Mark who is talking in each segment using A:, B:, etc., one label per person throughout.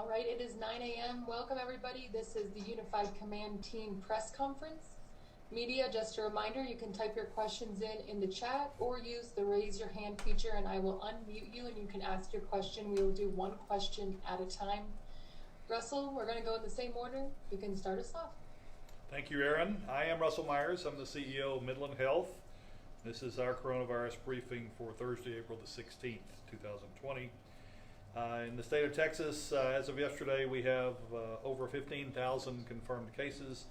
A: All right, it is 9 a.m. Welcome, everybody. This is the Unified Command Team press conference. Media, just a reminder, you can type your questions in the chat or use the raise your hand feature and I will unmute you and you can ask your question. We will do one question at a time. Russell, we're going to go in the same order. You can start us off.
B: Thank you, Aaron. I am Russell Myers. I'm the CEO of Midland Health. This is our coronavirus briefing for Thursday, April the 16th, 2020. In the state of Texas, as of yesterday, we have over 15,000 confirmed cases,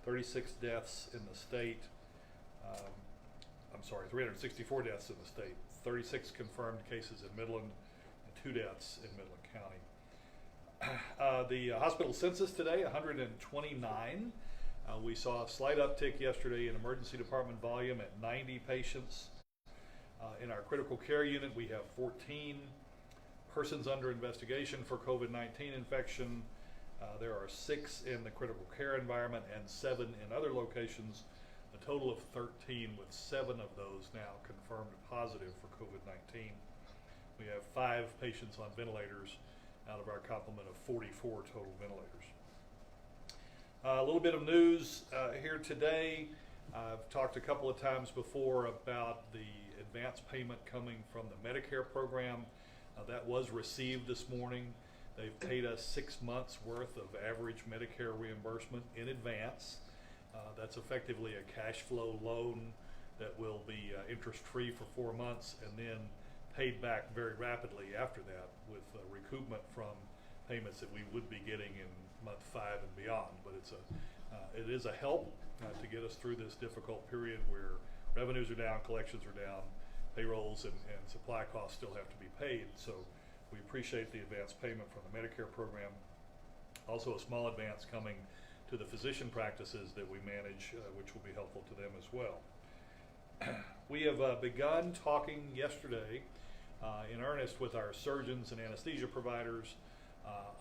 B: 36 deaths in the state. 364 deaths in the state, 36 confirmed cases in Midland, and 2 deaths in Midland County. The hospital census today, 129. We saw a slight uptick yesterday in emergency department volume at 90 patients. In our critical care unit, we have 14 persons under investigation for COVID-19 infection. There are 6 in the critical care environment and 7 in other locations, a total of 13, with 7 of those now confirmed positive for COVID-19. We have 5 patients on ventilators out of our complement of 44 total ventilators. A little bit of news here today. I've talked a couple of times before about the advance payment coming from the Medicare program. That was received this morning. They've paid us 6 months worth of average Medicare reimbursement in advance. That's effectively a cash flow loan that will be interest-free for 4 months and then paid back very rapidly after that with recoupment from payments that we would be getting in month 5 and beyond. But it is a help to get us through this difficult period where revenues are down, collections are down, payrolls and supply costs still have to be paid. So we appreciate the advance payment from the Medicare program. Also a small advance coming to the physician practices that we manage, which will be helpful to them as well. We have begun talking yesterday in earnest with our surgeons and anesthesia providers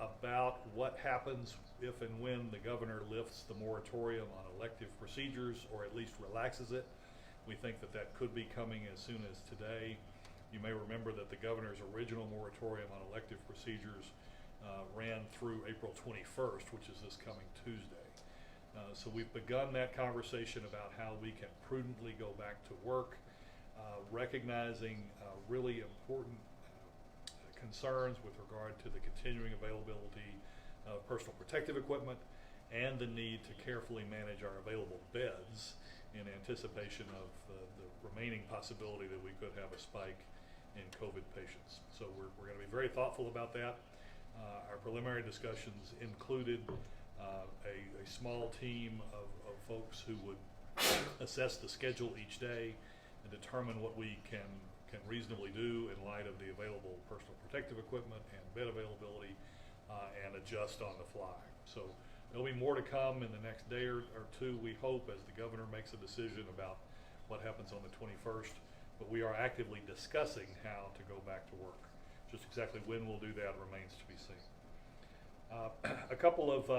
B: about what happens if and when the governor lifts the moratorium on elective procedures, or at least relaxes it. We think that that could be coming as soon as today. You may remember that the governor's original moratorium on elective procedures ran through April 21st, which is this coming Tuesday. So we've begun that conversation about how we can prudently go back to work, recognizing really important concerns with regard to the continuing availability of personal protective equipment and the need to carefully manage our available beds in anticipation of the remaining possibility that we could have a spike in COVID patients. So we're going to be very thoughtful about that. Our preliminary discussions included a small team of folks who would assess the schedule each day and determine what we can reasonably do in light of the available personal protective equipment and bed availability, and adjust on the fly. So there'll be more to come in the next day or two, we hope, as the governor makes a decision about what happens on the 21st. But we are actively discussing how to go back to work. Just exactly when we'll do that remains to be seen. A couple of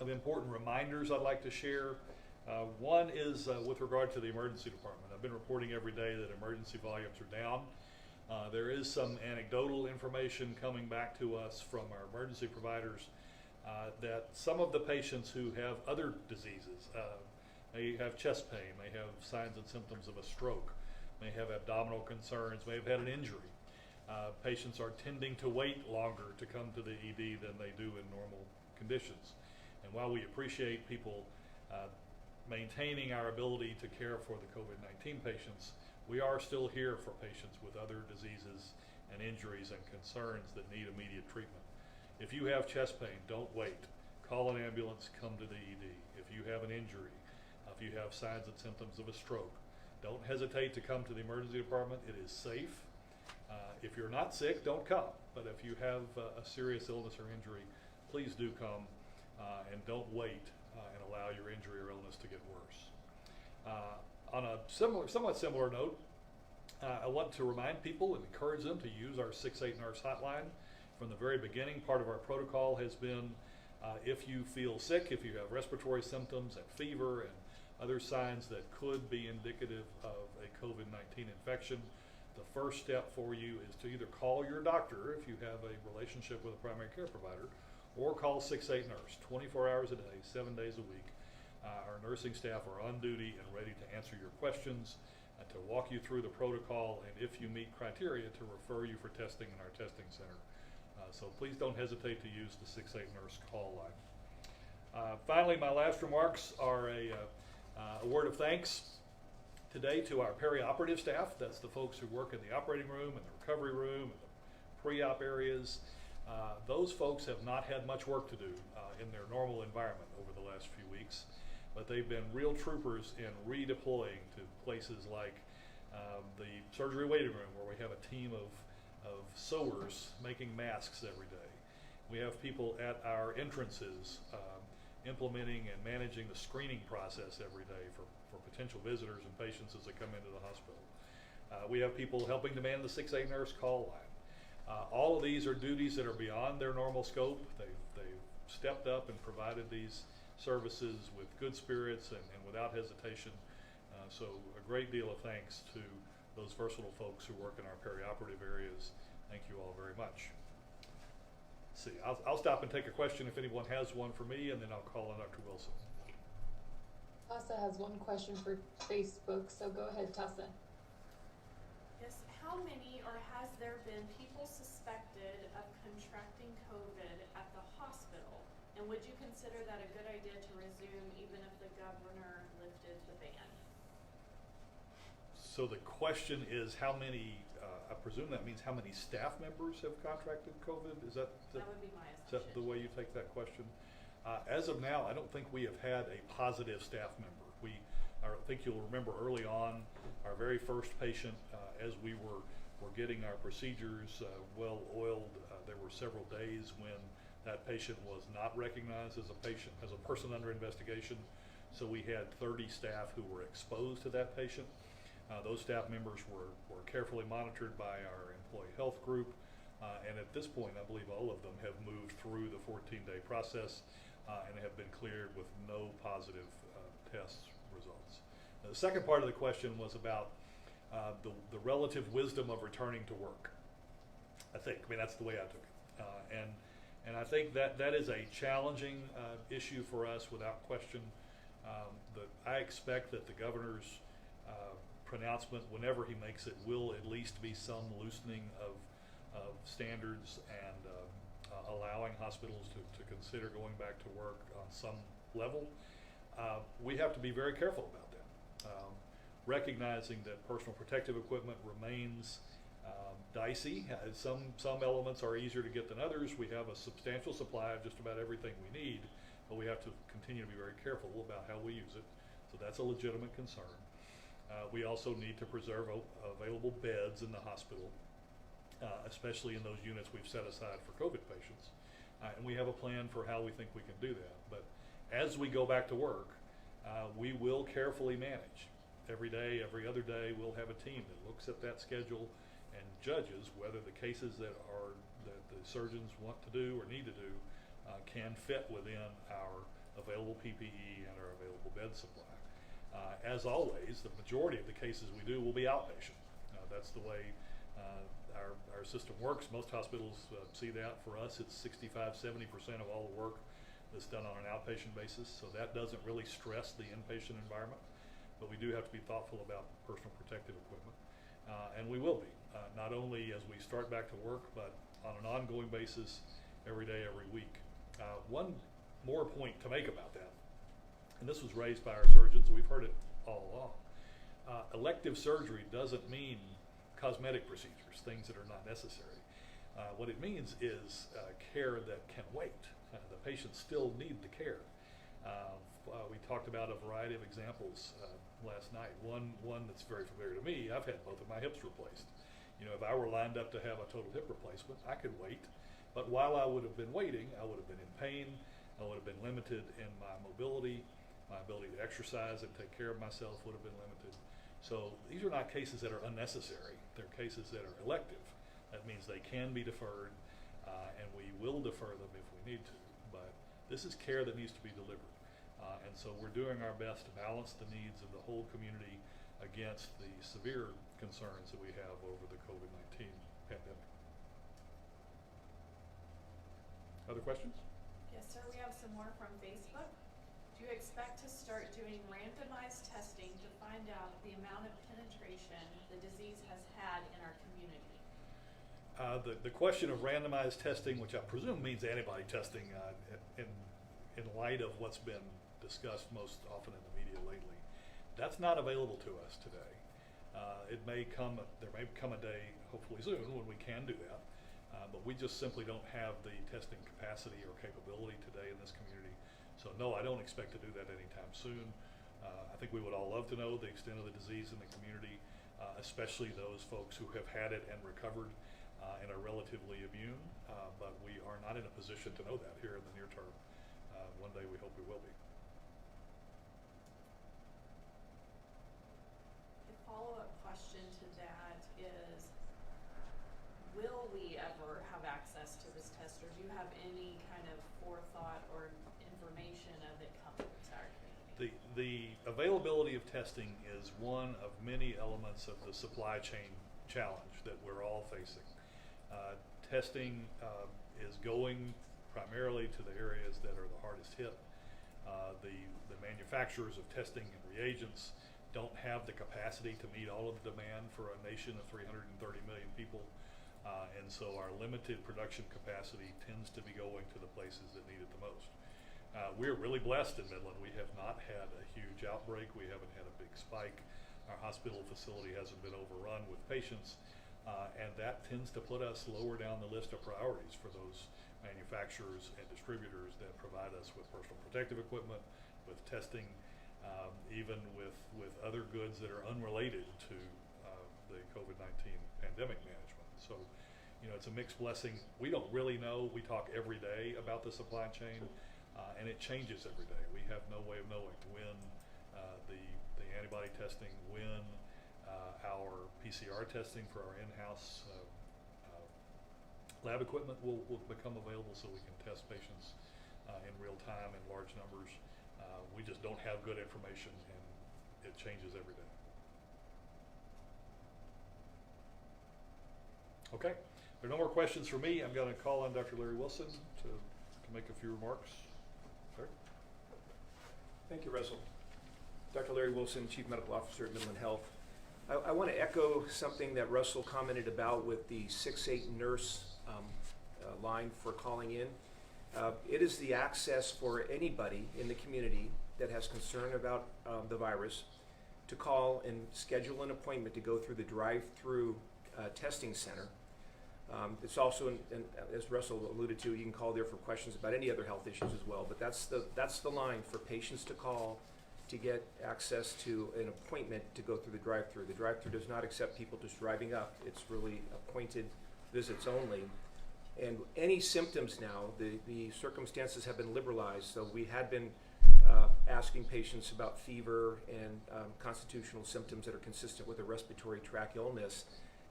B: important reminders I'd like to share. One is with regard to the emergency department. I've been reporting every day that emergency volumes are down. There is some anecdotal information coming back to us from our emergency providers that some of the patients who have other diseases, may have chest pain, may have signs and symptoms of a stroke, may have abdominal concerns, may have had an injury. Patients are tending to wait longer to come to the ED than they do in normal conditions. And while we appreciate people maintaining our ability to care for the COVID-19 patients, we are still here for patients with other diseases and injuries and concerns that need immediate treatment. If you have chest pain, don't wait. Call an ambulance, come to the ED. If you have an injury, if you have signs and symptoms of a stroke, don't hesitate to come to the emergency department. It is safe. If you're not sick, don't come. But if you have a serious illness or injury, please do come and don't wait and allow your injury or illness to get worse. On a somewhat similar note, I want to remind people and encourage them to use our 6-8 nurse hotline. From the very beginning, part of our protocol has been if you feel sick, if you have respiratory symptoms and fever and other signs that could be indicative of a COVID-19 infection, the first step for you is to either call your doctor if you have a relationship with a primary care provider, or call 6-8 nurse, 24 hours a day, 7 days a week. Our nursing staff are on duty and ready to answer your questions and to walk you through the protocol, and if you meet criteria, to refer you for testing in our testing center. So please don't hesitate to use the 6-8 nurse call line. Finally, my last remarks are a word of thanks today to our perioperative staff. That's the folks who work in the operating room and the recovery room and the pre-op areas. Those folks have not had much work to do in their normal environment over the last few weeks, but they've been real troopers in redeploying to places like the surgery waiting room, where we have a team of sewers making masks every day. We have people at our entrances implementing and managing the screening process every day for potential visitors and patients as they come into the hospital. We have people helping to man the 6-8 nurse call line. All of these are duties that are beyond their normal scope. They've stepped up and provided these services with good spirits and without hesitation. So a great deal of thanks to those versatile folks who work in our perioperative areas. Thank you all very much. Let's see, I'll stop and take a question if anyone has one for me, and then I'll call on Dr. Wilson.
A: Tassa has one question for Facebook, so go ahead, Tassa.
C: Yes, how many, or has there been people suspected of contracting COVID at the hospital? And would you consider that a good idea to resume even if the governor lifted the ban?
B: So the question is how many, I presume that means how many staff members have contracted COVID? That
C: would be my assumption.
B: Is that the way you take that question? As of now, I don't think we have had a positive staff member. I think you'll remember early on, our very first patient, as we were getting our procedures well oiled, there were several days when that patient was not recognized as a person under investigation. So we had 30 staff who were exposed to that patient. Those staff members were carefully monitored by our employee health group, and at this point, I believe all of them have moved through the 14-day process and have been cleared with no positive test results. Now, the second part of the question was about the relative wisdom of returning to work. I mean, that's the way I took it, and I think that is a challenging issue for us without question. I expect that the governor's pronouncement, whenever he makes it, will at least be some loosening of standards and allowing hospitals to consider going back to work on some level. We have to be very careful about that, recognizing that personal protective equipment remains dicey. Some elements are easier to get than others. We have a substantial supply of just about everything we need, but we have to continue to be very careful about how we use it. So that's a legitimate concern. We also need to preserve available beds in the hospital, especially in those units we've set aside for COVID patients. And we have a plan for how we think we can do that. But as we go back to work, we will carefully manage. Every day, every other day, we'll have a team that looks at that schedule and judges whether the cases that the surgeons want to do or need to do can fit within our available PPE and our available bed supply. As always, the majority of the cases we do will be outpatient. That's the way our system works. Most hospitals see that. For us, it's 65–70% of all the work that's done on an outpatient basis, so that doesn't really stress the inpatient environment. But we do have to be thoughtful about personal protective equipment, and we will be, not only as we start back to work, but on an ongoing basis, every day, every week. One more point to make about that, and this was raised by our surgeons, we've heard it all along. Elective surgery doesn't mean cosmetic procedures, things that are not necessary. What it means is care that can wait. The patients still need the care. We talked about a variety of examples last night. One that's very familiar to me, I've had both of my hips replaced. You know, if I were lined up to have a total hip replacement, I could wait. But while I would have been waiting, I would have been in pain, I would have been limited in my mobility, my ability to exercise and take care of myself would have been limited. So these are not cases that are unnecessary. They're cases that are elective. That means they can be deferred, and we will defer them if we need to. But this is care that needs to be delivered. And so we're doing our best to balance the needs of the whole community against the severe concerns that we have over the COVID-19 pandemic. Other questions?
C: Yes, sir, we have some more from Facebook. Do you expect to start doing randomized testing to find out the amount of penetration the disease has had in our community?
B: The question of randomized testing, which I presume means antibody testing, in light of what's been discussed most often in the media lately, that's not available to us today. There may come a day, hopefully soon, when we can do that, but we just simply don't have the testing capacity or capability today in this community. So no, I don't expect to do that anytime soon. I think we would all love to know the extent of the disease in the community, especially those folks who have had it and recovered and are relatively immune, but we are not in a position to know that here in the near term. One day we hope we will be.
C: A follow-up question to that is, will we ever have access to this test, or do you have any kind of forethought or information of it coming to our community?
B: The availability of testing is one of many elements of the supply chain challenge that we're all facing. Testing is going primarily to the areas that are the hardest hit. The manufacturers of testing and reagents don't have the capacity to meet all of the demand for a nation of 330 million people, and so our limited production capacity tends to be going to the places that need it the most. We're really blessed in Midland. We have not had a huge outbreak. We haven't had a big spike. Our hospital facility hasn't been overrun with patients, and that tends to put us lower down the list of priorities for those manufacturers and distributors that provide us with personal protective equipment, with testing, even with other goods that are unrelated to the COVID-19 pandemic management. So, it's a mixed blessing. We don't really know. We talk every day about the supply chain, and it changes every day. We have no way of knowing when the antibody testing, when our PCR testing for our in-house lab equipment will become available so we can test patients in real time in large numbers. We just don't have good information, and it changes every day. Okay, there are no more questions for me. I'm going to call on Dr. Larry Wilson to make a few remarks. Sir?
D: Thank you, Russell. Dr. Larry Wilson, Chief Medical Officer at Midland Health. I want to echo something that Russell commented about with the 6-8 nurse line for calling in. It is the access for anybody in the community that has concern about the virus to call and schedule an appointment to go through the drive-through testing center. It's also, as Russell alluded to, you can call there for questions about any other health issues as well, but that's the line for patients to call to get access to an appointment to go through the drive-through. The drive-through does not accept people just driving up. It's really appointed visits only. And any symptoms now, the circumstances have been liberalized, so we had been asking patients about fever and constitutional symptoms that are consistent with a respiratory tract illness,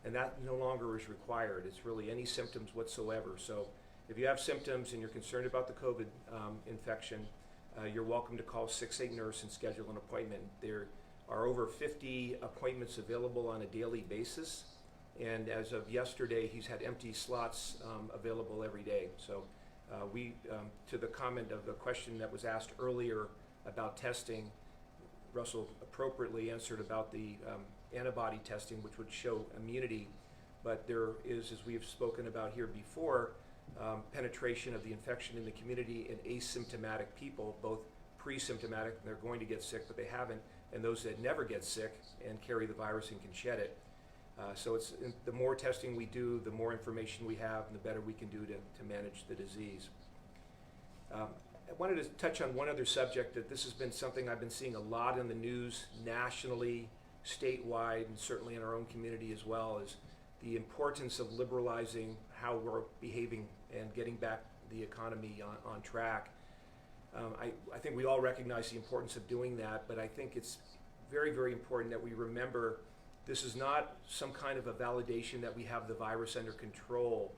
D: and that no longer is required. It's really any symptoms whatsoever. So if you have symptoms and you're concerned about the COVID infection, you're welcome to call 6-8 nurse and schedule an appointment. There are over 50 appointments available on a daily basis, and as of yesterday, he's had empty slots available every day. So to the comment of the question that was asked earlier about testing, Russell appropriately answered about the antibody testing, which would show immunity, but there is, as we have spoken about here before, penetration of the infection in the community in asymptomatic people, both pre-symptomatic, and they're going to get sick, but they haven't, and those that never get sick and carry the virus and can shed it. So the more testing we do, the more information we have, and the better we can do to manage the disease. I wanted to touch on one other subject, that this has been something I've been seeing a lot in the news nationally, statewide, and certainly in our own community as well, is the importance of liberalizing how we're behaving and getting back the economy on track. I think we all recognize the importance of doing that, but I think it's very, very important that we remember this is not some kind of a validation that we have the virus under control.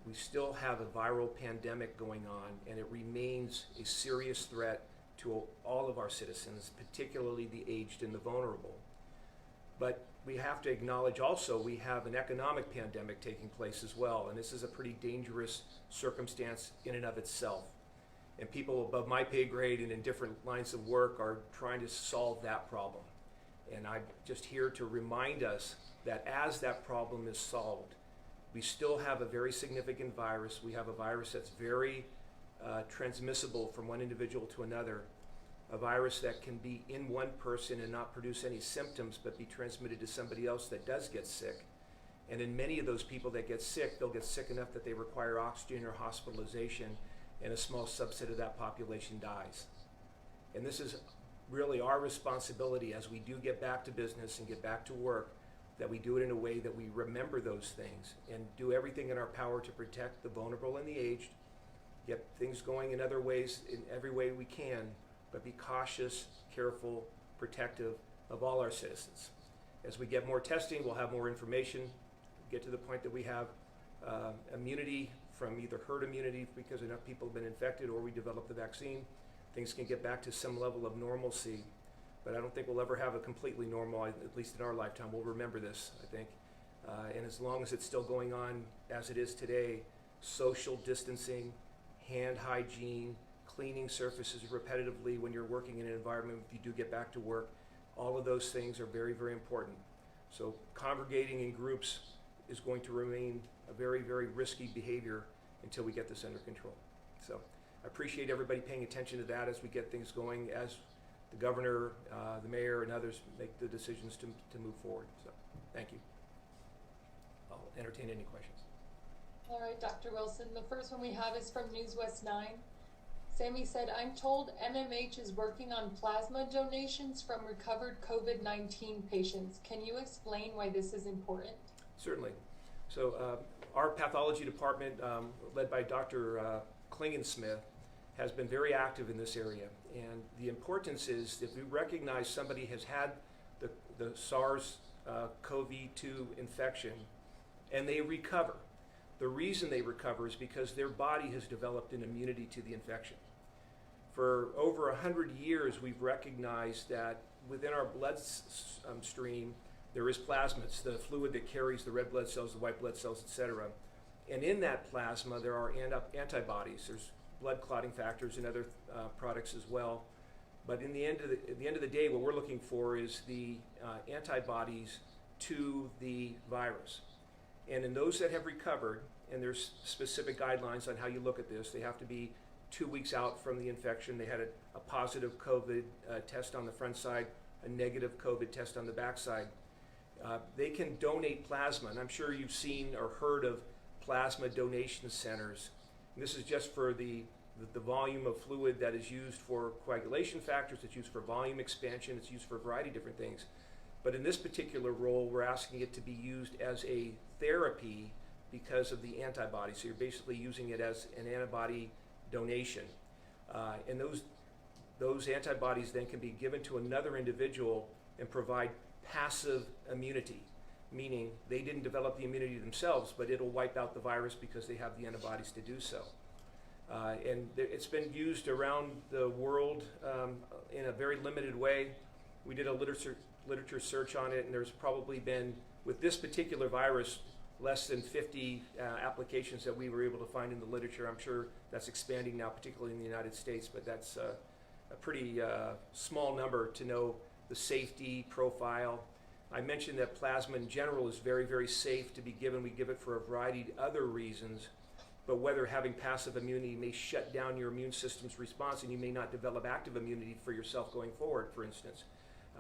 D: We still have a viral pandemic going on, and it remains a serious threat to all of our citizens, particularly the aged and the vulnerable. But we have to acknowledge also we have an economic pandemic taking place as well, and this is a pretty dangerous circumstance in and of itself. And people above my pay grade and in different lines of work are trying to solve that problem. And I'm just here to remind us that as that problem is solved, we still have a very significant virus. We have a virus that's very transmissible from one individual to another, a virus that can be in one person and not produce any symptoms but be transmitted to somebody else that does get sick. And in many of those people that get sick, they'll get sick enough that they require oxygen or hospitalization, and a small subset of that population dies. And this is really our responsibility as we do get back to business and get back to work, that we do it in a way that we remember those things and do everything in our power to protect the vulnerable and the aged, get things going in other ways, in every way we can, but be cautious, careful, protective of all our citizens. As we get more testing, we'll have more information, get to the point that we have immunity from either herd immunity because enough people have been infected or we develop the vaccine. Things can get back to some level of normalcy, but I don't think we'll ever have a completely normal, at least in our lifetime. We'll remember this, I think. And as long as it's still going on as it is today, social distancing, hand hygiene, cleaning surfaces repetitively when you're working in an environment, if you do get back to work, all of those things are very, very important. So congregating in groups is going to remain a very, very risky behavior until we get this under control. So I appreciate everybody paying attention to that as we get things going, as the governor, the mayor, and others make the decisions to move forward. So thank you. I'll entertain any questions.
A: All right, Dr. Wilson. The first one we have is from News West 9. Sammy said, I'm told MMH is working on plasma donations from recovered COVID-19 patients. Can you explain why this is important? Certainly.
D: So our pathology department, led by Dr. Klingensmith, has been very active in this area. And the importance is if we recognize somebody has had the SARS-CoV-2 infection and they recover, the reason they recover is because their body has developed an immunity to the infection. For over 100 years, we've recognized that within our blood stream, there is plasma. It's the fluid that carries the red blood cells, the white blood cells, etc. And in that plasma, there are antibodies. There's blood clotting factors and other products as well. But at the end of the day, what we're looking for is the antibodies to the virus. And in those that have recovered, and there's specific guidelines on how you look at this, they have to be 2 weeks out from the infection. They had a positive COVID test on the front side, a negative COVID test on the back side. They can donate plasma, and I'm sure you've seen or heard of plasma donation centers. And this is just for the volume of fluid that is used for coagulation factors, it's used for volume expansion, it's used for a variety of different things. But in this particular role, we're asking it to be used as a therapy because of the antibody. So you're basically using it as an antibody donation. And those antibodies then can be given to another individual and provide passive immunity, meaning they didn't develop the immunity themselves, but it'll wipe out the virus because they have the antibodies to do so. And it's been used around the world in a very limited way. We did a literature search on it, and there's probably been, with this particular virus, less than 50 applications that we were able to find in the literature. I'm sure that's expanding now, particularly in the United States, but that's a pretty small number to know the safety profile. I mentioned that plasma in general is very, very safe to be given. We give it for a variety of other reasons, but whether having passive immunity may shut down your immune system's response and you may not develop active immunity for yourself going forward, for instance.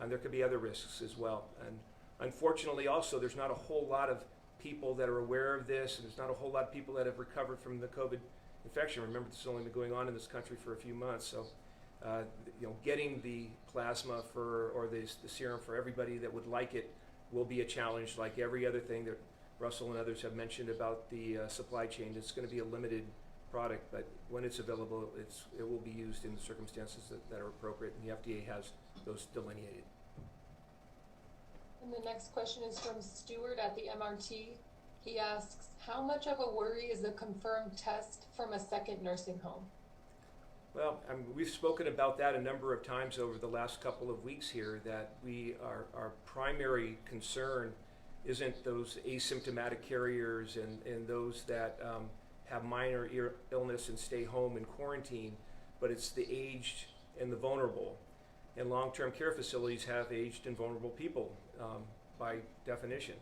D: There could be other risks as well. And unfortunately also, there's not a whole lot of people that are aware of this, and there's not a whole lot of people that have recovered from the COVID infection. Remember, this has only been going on in this country for a few months, so getting the plasma or the serum for everybody that would like it will be a challenge, like every other thing that Russell and others have mentioned about the supply chain. It's going to be a limited product, but when it's available, it will be used in the circumstances that are appropriate, and the FDA has those delineated.
A: And the next question is from Stewart at the MRT. He asks, how much of a worry is a confirmed test from a second nursing home?
D: Well, we've spoken about that a number of times over the last couple of weeks here, that our primary concern isn't those asymptomatic carriers and those that have minor illness and stay home in quarantine, but it's the aged and the vulnerable. And long-term care facilities have aged and vulnerable people by definition.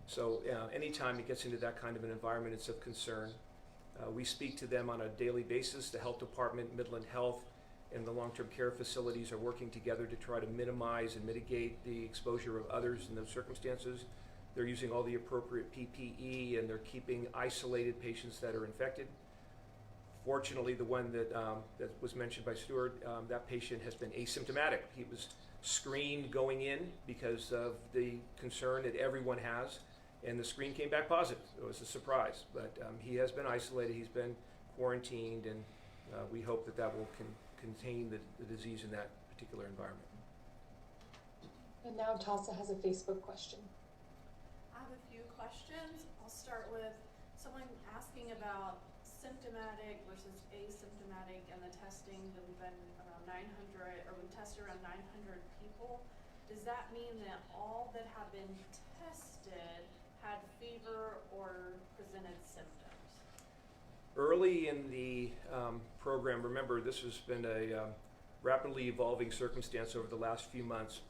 D: So anytime it gets into that kind of an environment, it's of concern. We speak to them on a daily basis. The health department, Midland Health, and the long-term care facilities are working together to try to minimize and mitigate the exposure of others in those circumstances. They're using all the appropriate PPE, and they're keeping isolated patients that are infected. Fortunately, the one that was mentioned by Stuart, that patient has been asymptomatic. He was screened going in because of the concern that everyone has, and the screen came back positive. It was a surprise, but he has been isolated, he's been quarantined, and we hope that that will contain the disease in that particular environment.
A: And now Tasa has a Facebook question.
C: I have a few questions. I'll start with someone asking about symptomatic versus asymptomatic and the testing that we've been around 900, or we've tested around 900 people. Does that mean that all that have been tested had fever or presented symptoms?
D: Early in the program, remember this has been a rapidly evolving circumstance over the last few months,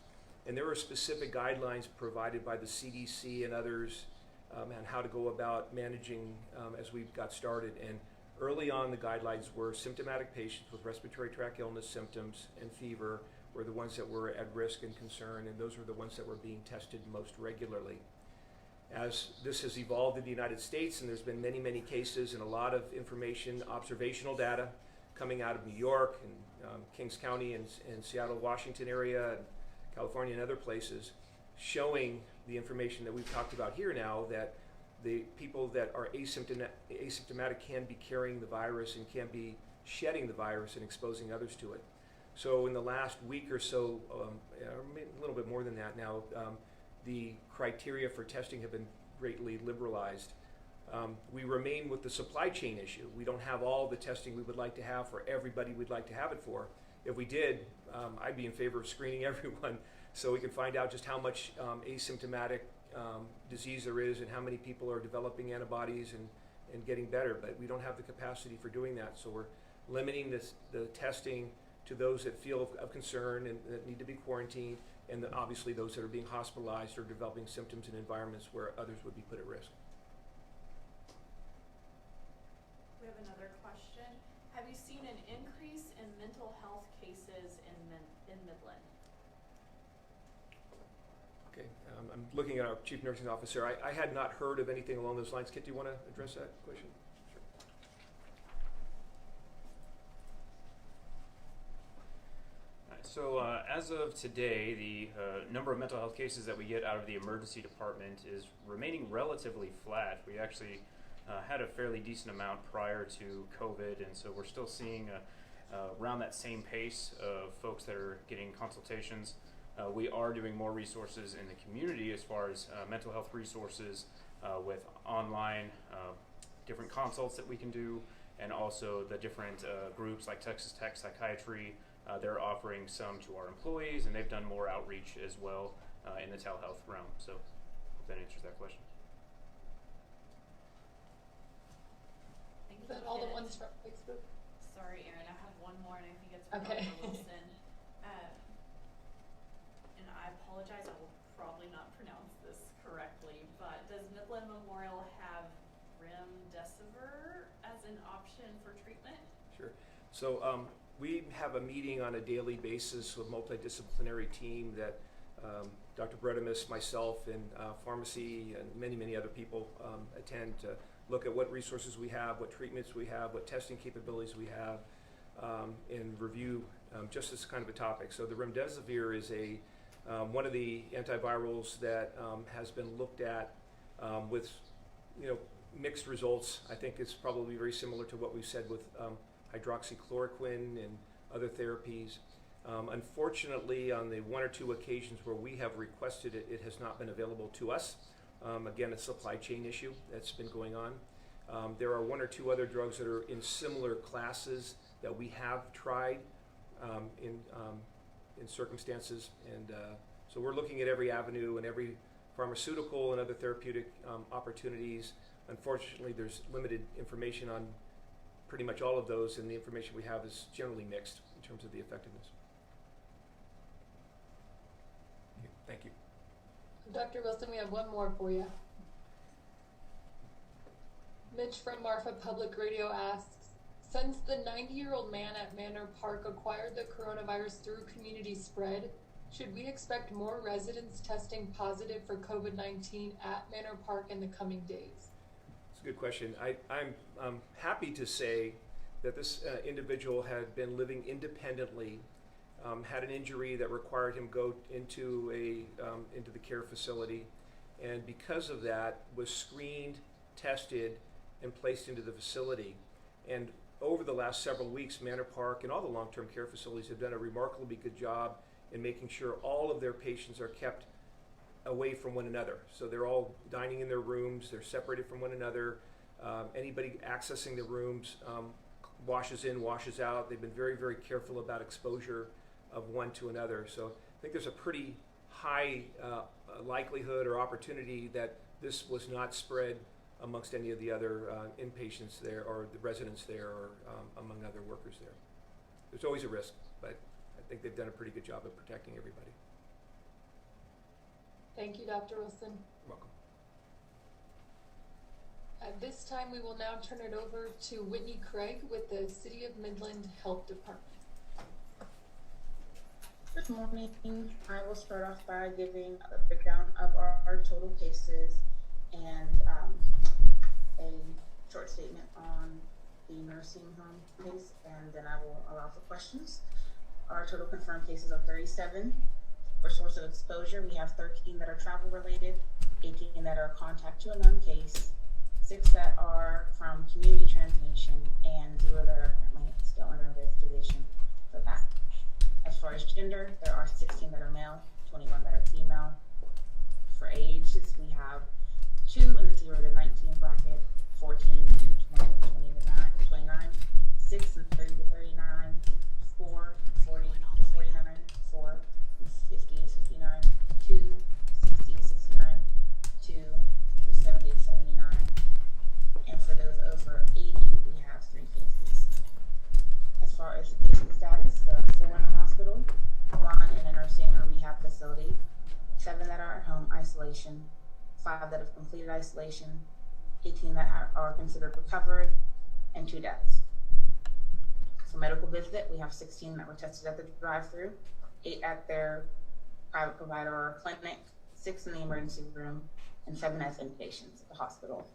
D: and there were specific guidelines provided by the CDC and others on how to go about managing as we got started. And early on, the guidelines were symptomatic patients with respiratory tract illness symptoms and fever were the ones that were at risk and concern, and those were the ones that were being tested most regularly. As this has evolved in the United States, and there's been many, many cases and a lot of information, observational data coming out of New York and Kings County and Seattle, Washington area, and California and other places, showing the information that we've talked about here now, that the people that are asymptomatic can be carrying the virus and can be shedding the virus and exposing others to it. So in the last week or so, a little bit more than that now, the criteria for testing have been greatly liberalized. We remain with the supply chain issue. We don't have all the testing we would like to have for everybody we'd like to have it for. If we did, I'd be in favor of screening everyone so we can find out just how much asymptomatic disease there is and how many people are developing antibodies and getting better. But we don't have the capacity for doing that, so we're limiting the testing to those that feel of concern and that need to be quarantined, and obviously those that are being hospitalized or developing symptoms in environments where others would be put at risk.
C: We have another question. Have you seen an increase in mental health cases in Midland?
D: Okay, I'm looking at our Chief Nursing Officer. I had not heard of anything along those lines. Kit, do you want to address that question? Sure.
E: So as of today, the number of mental health cases that we get out of the emergency department is remaining relatively flat. We actually had a fairly decent amount prior to COVID, and so we're still seeing around that same pace of folks that are getting consultations. We are doing more resources in the community as far as mental health resources with online different consults that we can do, and also the different groups like Texas Tech Psychiatry. They're offering some to our employees, and they've done more outreach as well in the telehealth realm. So hope that answers that question.
C: Thank
A: Is
C: you
A: that
C: for
A: all the
C: Kit.
A: ones from Facebook?
C: Sorry, Erin, I have one more, and I think it's from
A: Okay.
C: Dr. Wilson. And I apologize, I will probably not pronounce this correctly, but does Midland Memorial have remdesivir as an option for treatment?
D: Sure. So we have a meeting on a daily basis with a multidisciplinary team that Dr. Bredimus, myself, and pharmacy and many, many other people attend to look at what resources we have, what treatments we have, what testing capabilities we have, and review just this kind of a topic. So the remdesivir is one of the antivirals that has been looked at with mixed results. I think it's probably very similar to what we've said with hydroxychloroquine and other therapies. Unfortunately, on the one or two occasions where we have requested it, it has not been available to us. Again, a supply chain issue that's been going on. There are one or two other drugs that are in similar classes that we have tried in circumstances, and so we're looking at every avenue and every pharmaceutical and other therapeutic opportunities. Unfortunately, there's limited information on pretty much all of those, and the information we have is generally mixed in terms of the effectiveness. Thank you.
A: Dr. Wilson, we have one more for you. Mitch from Marfa Public Radio asks, since the 90-year-old man at Manor Park acquired the coronavirus through community spread, should we expect more residents testing positive for COVID-19 at Manor Park in the coming days?
D: It's a good question. I'm happy to say that this individual had been living independently, had an injury that required him go into the care facility, and because of that was screened, tested, and placed into the facility. And over the last several weeks, Manor Park and all the long-term care facilities have done a remarkably good job in making sure all of their patients are kept away from one another. So they're all dining in their rooms, they're separated from one another. Anybody accessing the rooms washes in, washes out. They've been very, very careful about exposure of one to another. So I think there's a pretty high likelihood or opportunity that this was not spread amongst any of the other inpatients there or the residents there or among other workers there. There's always a risk, but I think they've done a pretty good job of protecting everybody.
A: Thank you, Dr. Wilson.
D: You're welcome.
A: At this time, we will now turn it over to Whitney Craig with the City of Midland Health Department.
F: Good morning. I will start off by giving a breakdown of our total cases and a short statement on the nursing home case, and then I will allow for questions. Our total confirmed cases are 37. For source of exposure, we have 13 that are travel related, 18 that are contact to a known case, 6 that are from community transmission, and 0 that are currently still under investigation for that. As far as gender, there are 16 that are male, 21 that are female. For ages, we have 2 in the 0 to 19 bracket, 14 to 20 to 29, 6 in 30 to 39, 4 40 to 49, 4 50 to 59, 2 60 to 69, 2 for 70 to 79, and for those over 80, we have 3 cases. As far as the patient status, there are 4 in the hospital, 1 in a nursing or rehab facility, 7 that are at home isolation, 5 that have completed isolation, 18 that are considered recovered, and 2 deaths. For medical visit, we have 16 that were tested at the drive-thru, 8 at their private provider or clinic, 6 in the emergency room, and 7 as inpatients at the hospital.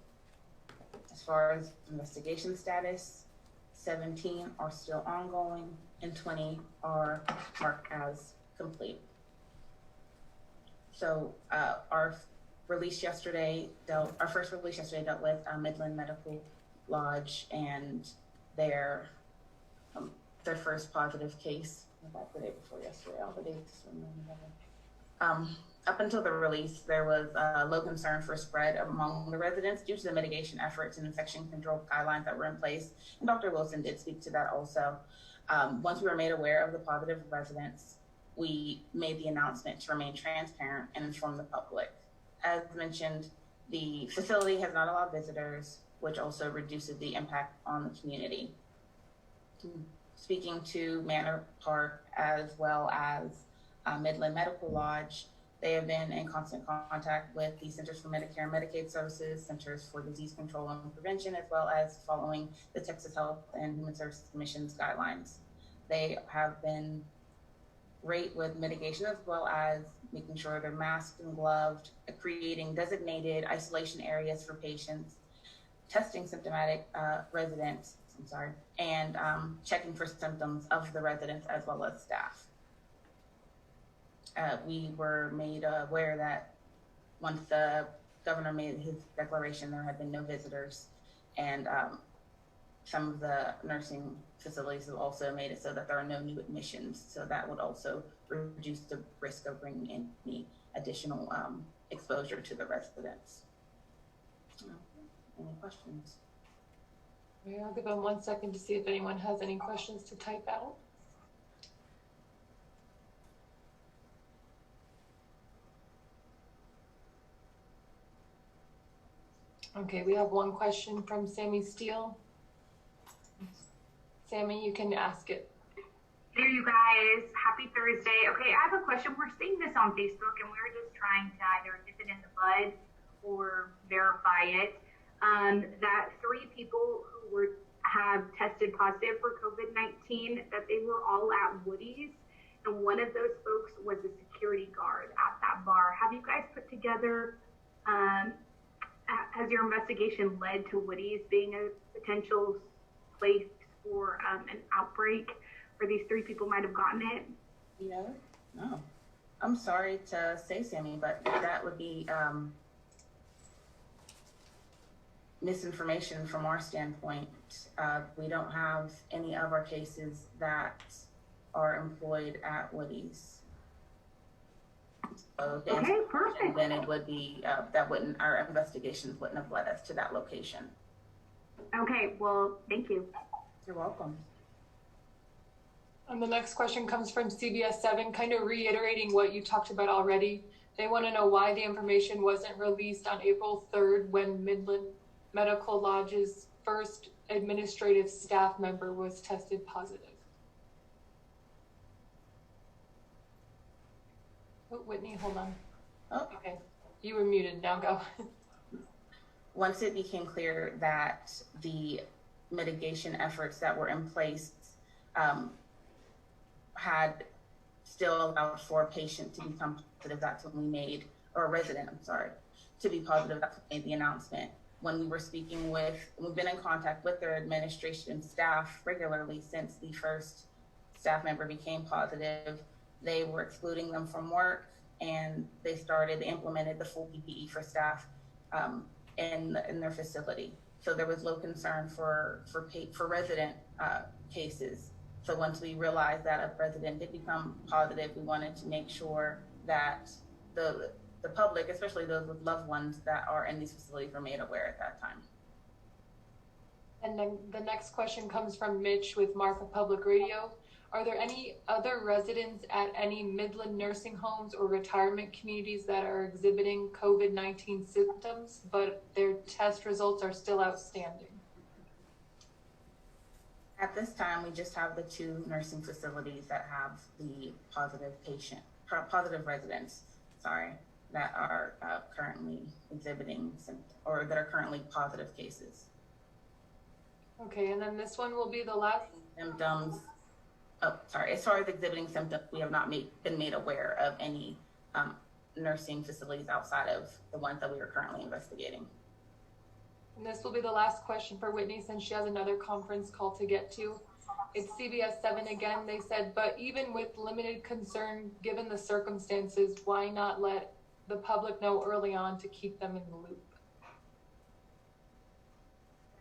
F: As far as investigation status, 17 are still ongoing, and 20 are marked as complete. So our first release yesterday dealt with Midland Medical Lodge and their first positive case. About the day before yesterday, all the dates. Up until the release, there was low concern for spread among the residents due to the mitigation efforts and infection control guidelines that were in place. And Dr. Wilson did speak to that also. Once we were made aware of the positive residents, we made the announcement to remain transparent and inform the public. As mentioned, the facility has not allowed visitors, which also reduces the impact on the community. Speaking to Manor Park as well as Midland Medical Lodge, they have been in constant contact with the Centers for Medicare and Medicaid Services, Centers for Disease Control and Prevention, as well as following the Texas Health and Human Services Commission's guidelines. They have been great with mitigation as well as making sure they're masked and gloved, creating designated isolation areas for patients, testing symptomatic residents, and checking for symptoms of the residents as well as staff. We were made aware that once the governor made his declaration, there had been no visitors, and some of the nursing facilities have also made it so that there are no new admissions. So that would also reduce the risk of bringing in any additional exposure to the residents. Any questions?
A: Okay, I'll give them 1 second to see if anyone has any questions to type out. Okay, we have one question from Sammy Steele. Sammy, you can ask it.
G: There, you guys. Happy Thursday. Okay, I have a question. We're seeing this on Facebook, and we're just trying to either nip it in the bud or verify it. That 3 people who have tested positive for COVID-19, that they were all at Woody's, and one of those folks was a security guard at that bar. Have you guys put together? Has your investigation led to Woody's being a potential place for an outbreak where these 3 people might have gotten it?
F: No. I'm sorry to say, Sammy, but that would be misinformation from our standpoint. We don't have any of our cases that are employed at Woody's. So
G: okay, perfect.
F: Then it would be our investigations wouldn't have led us to that location.
G: Okay, well, thank you.
F: You're welcome.
A: And the next question comes from CBS 7, kind of reiterating what you talked about already. They want to know why the information wasn't released on April 3rd when Midland Medical Lodge's first administrative staff member was tested positive. Oh, Whitney, hold on.
F: Oh.
A: Okay, you were muted, now go.
F: Once it became clear that the mitigation efforts that were in place had still allowed for a patient to become positive, that's when we made, or a resident, I'm sorry, to be positive, that's when we made the announcement. When we were speaking with, we've been in contact with their administration staff regularly since the first staff member became positive. They were excluding them from work, and they implemented the full PPE for staff in their facility. So there was low concern for resident cases. So once we realized that a resident did become positive, we wanted to make sure that the public, especially those with loved ones that are in these facilities, were made aware at that time.
A: And then the next question comes from Mitch with Marfa Public Radio. Are there any other residents at any Midland nursing homes or retirement communities that are exhibiting COVID-19 symptoms, but their test results are still outstanding?
F: At this time, we just have the 2 nursing facilities that have the positive residents, that are currently exhibiting or that are currently positive cases.
A: Okay, and then this one will be the last.
F: Symptoms. As far as exhibiting symptoms, we have not been made aware of any nursing facilities outside of the ones that we are currently investigating.
A: And this will be the last question for Whitney since she has another conference call to get to. It's CBS 7 again. They said, but even with limited concern, given the circumstances, why not let the public know early on to keep them in the loop?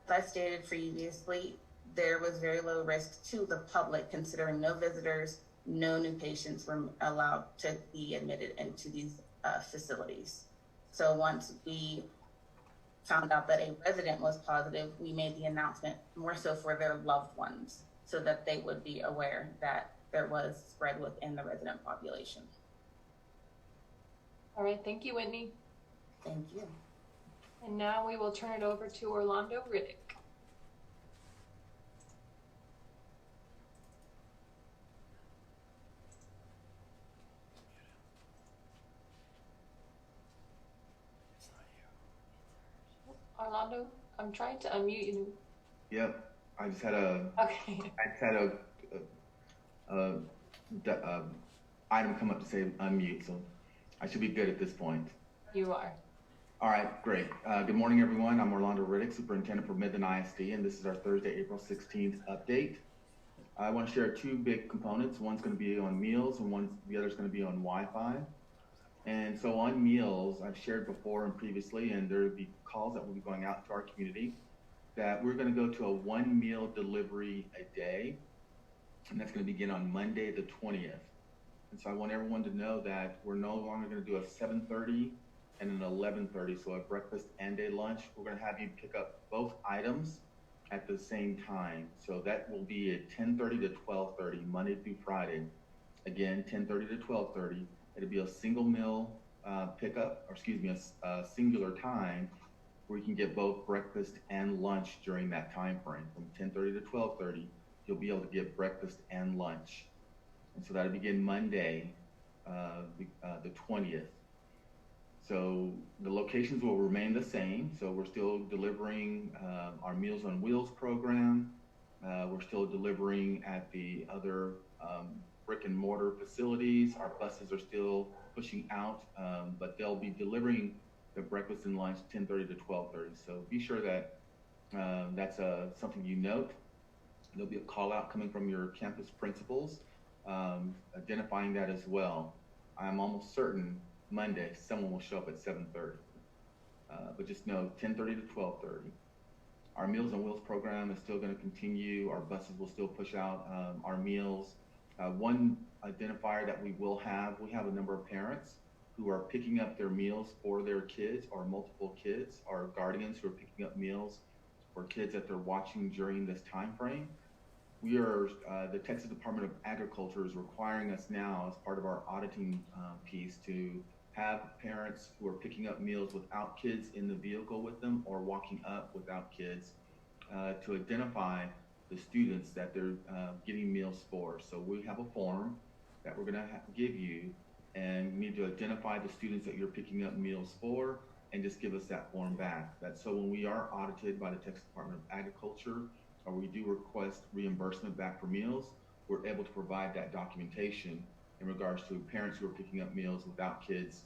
F: As I stated previously, there was very low risk to the public considering no visitors, no new patients were allowed to be admitted into these facilities. So once we found out that a resident was positive, we made the announcement more so for their loved ones so that they would be aware that there was spread within the resident population.
A: All right, thank you, Whitney.
F: Thank you.
A: And now we will turn it over to Orlando Riddick. Orlando, I'm trying to unmute you.
H: Yep, I just had a item come up to say unmute, so I should be good at this point.
A: You are.
H: All right, great. Good morning, everyone. I'm Orlando Riddick, Superintendent for Midland ISD, and this is our Thursday, April 16th update. I want to share 2 big components. One's going to be on meals, and the other's going to be on Wi-Fi. And so on meals, I've shared before and previously, and there will be calls that will be going out to our community, that we're going to go to a 1 meal delivery a day, and that's going to begin on Monday the 20th. And so I want everyone to know that we're no longer going to do a 7:30 and an 11:30, so a breakfast and a lunch. We're going to have you pick up both items at the same time. So that will be at 10:30 to 12:30, Monday through Friday. Again, 10:30 to 12:30. It'll be a single meal pickup, or excuse me, a singular time where you can get both breakfast and lunch during that time frame. From 10:30 to 12:30, you'll be able to get breakfast and lunch. And so that'll begin Monday, the 20th. So the locations will remain the same. So we're still delivering our Meals on Wheels program. We're still delivering at the other brick and mortar facilities. Our buses are still pushing out, but they'll be delivering the breakfast and lunch 10:30 to 12:30. So be sure that that's something you note. There'll be a call out coming from your campus principals, identifying that as well. I'm almost certain Monday someone will show up at 7:30, but just know 10:30 to 12:30. Our Meals on Wheels program is still going to continue. Our buses will still push out our meals. One identifier that we have a number of parents who are picking up their meals for their kids, or multiple kids, or guardians who are picking up meals for kids that they're watching during this time frame. We are, the Texas Department of Agriculture is requiring us now, as part of our auditing piece, to have parents who are picking up meals without kids in the vehicle with them, or walking up without kids, to identify the students that they're getting meals for. So we have a form that we're going to give you, and you need to identify the students that you're picking up meals for, and just give us that form back. That's so when we are audited by the Texas Department of Agriculture, or we do request reimbursement back for meals, we're able to provide that documentation in regards to parents who are picking up meals without kids